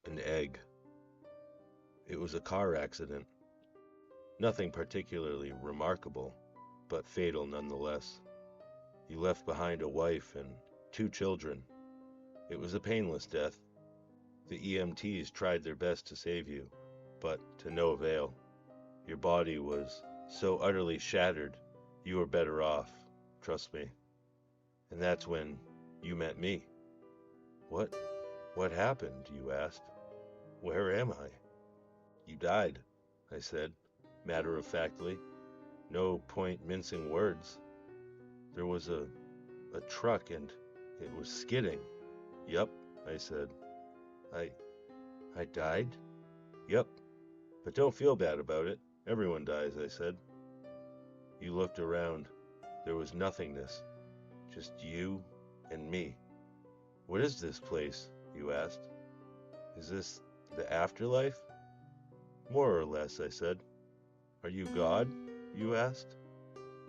An egg. It was a car accident. Nothing particularly remarkable, but fatal nonetheless. You left behind a wife and 2 children. It was a painless death. The EMTs tried their best to save you, but to no avail. Your body was so utterly shattered, you were better off, trust me. And that's when you met me. What what happened? You asked. Where am I? You died, I said, matter of factly. No point mincing words. There was a truck and it was skidding. Yup, I said. I I died? Yup, but don't feel bad about it. Everyone dies, I said. You looked around. There was nothingness. Just you and me. What is this place? You asked. Is this the afterlife? More or less, I said. Are you God? You asked.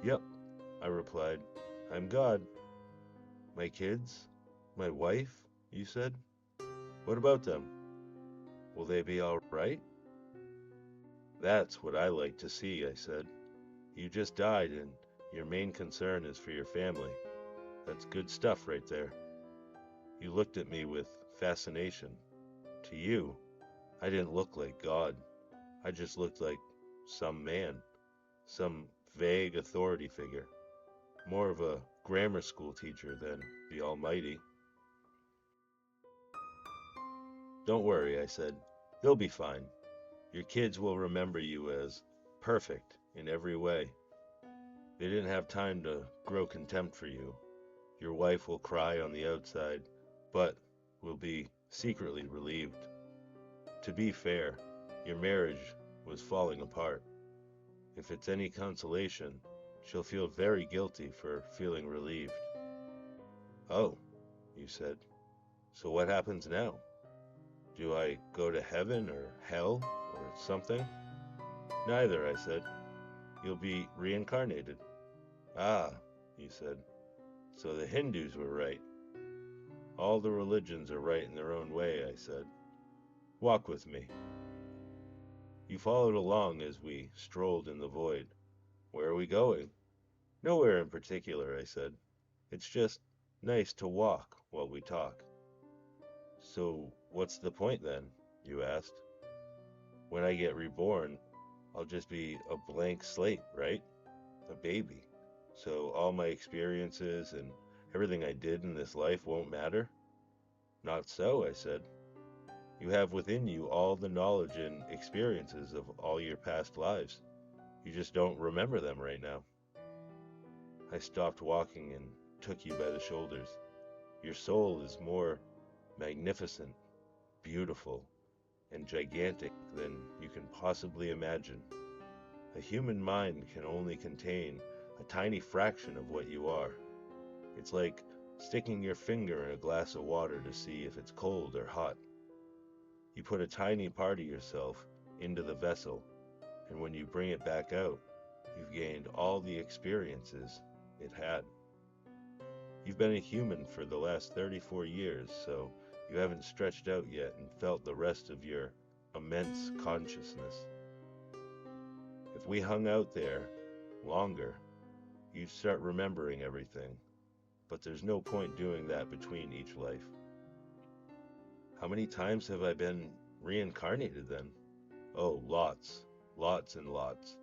Yep, I replied. I'm God. My kids? My wife? You said. What about them? Will they be all right? That's what I like to see, I said. You just died and your main concern is for your family. That's good stuff right there. You looked at me with fascination. To you, I didn't look like God. I just looked like some man, some vague authority figure, more of a grammar school teacher than the Almighty. Don't worry, I said. They'll be fine. Your kids will remember you as perfect in every way. They didn't have time to grow contempt for you. Your wife will cry on the outside, but will be secretly relieved. To be fair, your marriage was falling apart. If it's any consolation, she'll feel very guilty for feeling relieved. Oh, you said. So what happens now? Do I go to heaven or hell or something? Neither, I said. You'll be reincarnated. Ah, you said. So the Hindus were right. All the religions are right in their own way, I said. Walk with me. You followed along as we strolled in the void. Where are we going? Nowhere in particular, I said. It's just nice to walk while we talk. So what's the point then? You asked. When I get reborn, I'll just be a blank slate, right? A baby. So all my experiences and everything I did in this life won't matter? Not so, I said. You have within you all the knowledge and experiences of all your past lives. You just don't remember them right now. I stopped walking and took you by the shoulders. Your soul is more magnificent, beautiful, and gigantic than you can possibly imagine. A human mind can only contain a tiny fraction of what you are. It's like sticking your finger in a glass of water to see if it's cold or hot. You put a tiny part of yourself into the vessel, and when you bring it back out, you've gained all the experiences it had. You've been a human for the last 34 years, so you haven't stretched out yet and felt the rest of your immense consciousness. If we hung out there longer, you'd start remembering everything, but there's no point doing that between each life. How many times have I been reincarnated then? Oh, lots, lots and lots,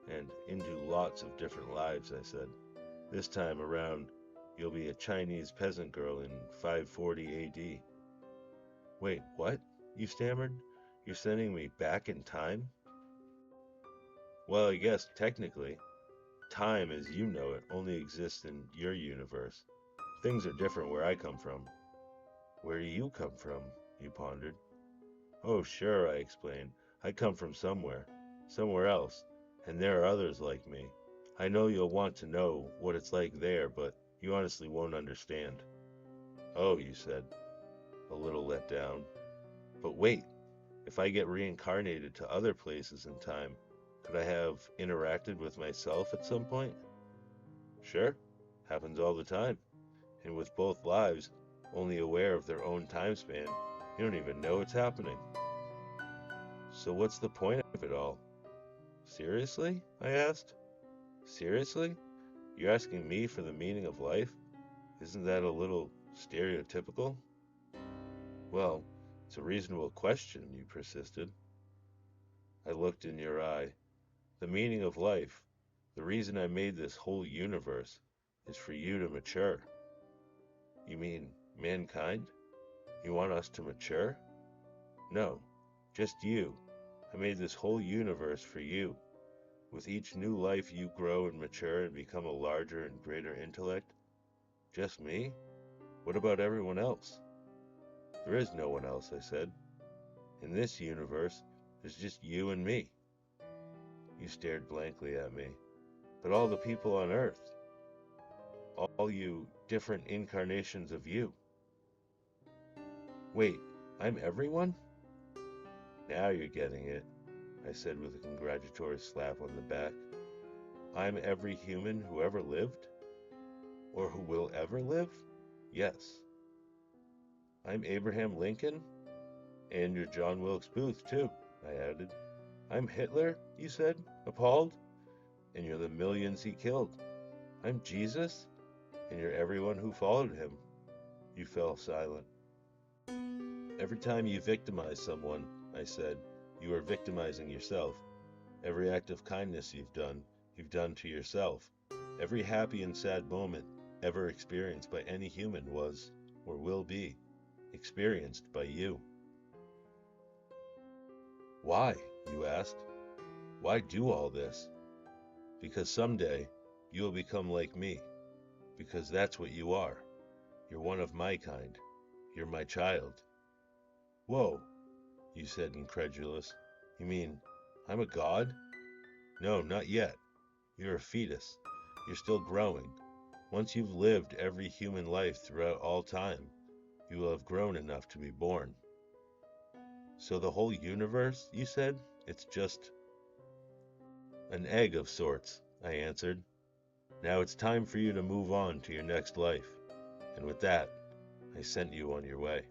and into lots of different lives, I said. This time around, you'll be a Chinese peasant girl in 540 AD. Wait, what? You stammered. You're sending me back in time? Well, I guess technically, time as you know it only exists in your universe. Things are different where I come from. Where do you come from? You pondered. Oh, sure, I explained. I come from somewhere else, and there are others like me. I know you'll want to know what it's like there, but you honestly won't understand. Oh, you said, a little let down. But wait, if I get reincarnated to other places in time, could I have interacted with myself at some point? Sure, happens all the time, and with both lives only aware of their own time span. You don't even know it's happening. So what's the point of it all? Seriously? I asked. Seriously? You're asking me for the meaning of life? Isn't that a little stereotypical? Well, it's a reasonable question, you persisted. I looked in your eye. The meaning of life, the reason I made this whole universe, is for you to mature. You mean mankind? You want us to mature? No, just you. I made this whole universe for you. With each new life you grow and mature and become a larger and greater intellect. Just me? What about everyone else? There is no one else, I said. In this universe, there's just you and me. You stared blankly at me. But all the people on Earth, all you different incarnations of you. Wait, I'm everyone? Now you're getting it, I said with a congratulatory slap on the back. I'm every human who ever lived? Or who will ever live? Yes. I'm Abraham Lincoln? And you're John Wilkes Booth, too, I added. I'm Hitler, you said, appalled? And you're the millions he killed. I'm Jesus? And you're everyone who followed him. You fell silent. Every time you victimize someone, I said, you are victimizing yourself. Every act of kindness you've done to yourself. Every happy and sad moment ever experienced by any human was, or will be, experienced by you. Why, you asked? Why do all this? Because someday you will become like me. Because that's what you are. You're one of my kind. You're my child. Whoa, you said incredulous. You mean, I'm a god? No, not yet. You're a fetus. You're still growing. Once you've lived every human life throughout all time, you will have grown enough to be born. So the whole universe, you said? It's just an egg of sorts, I answered. Now it's time for you to move on to your next life. And with that, I sent you on your way.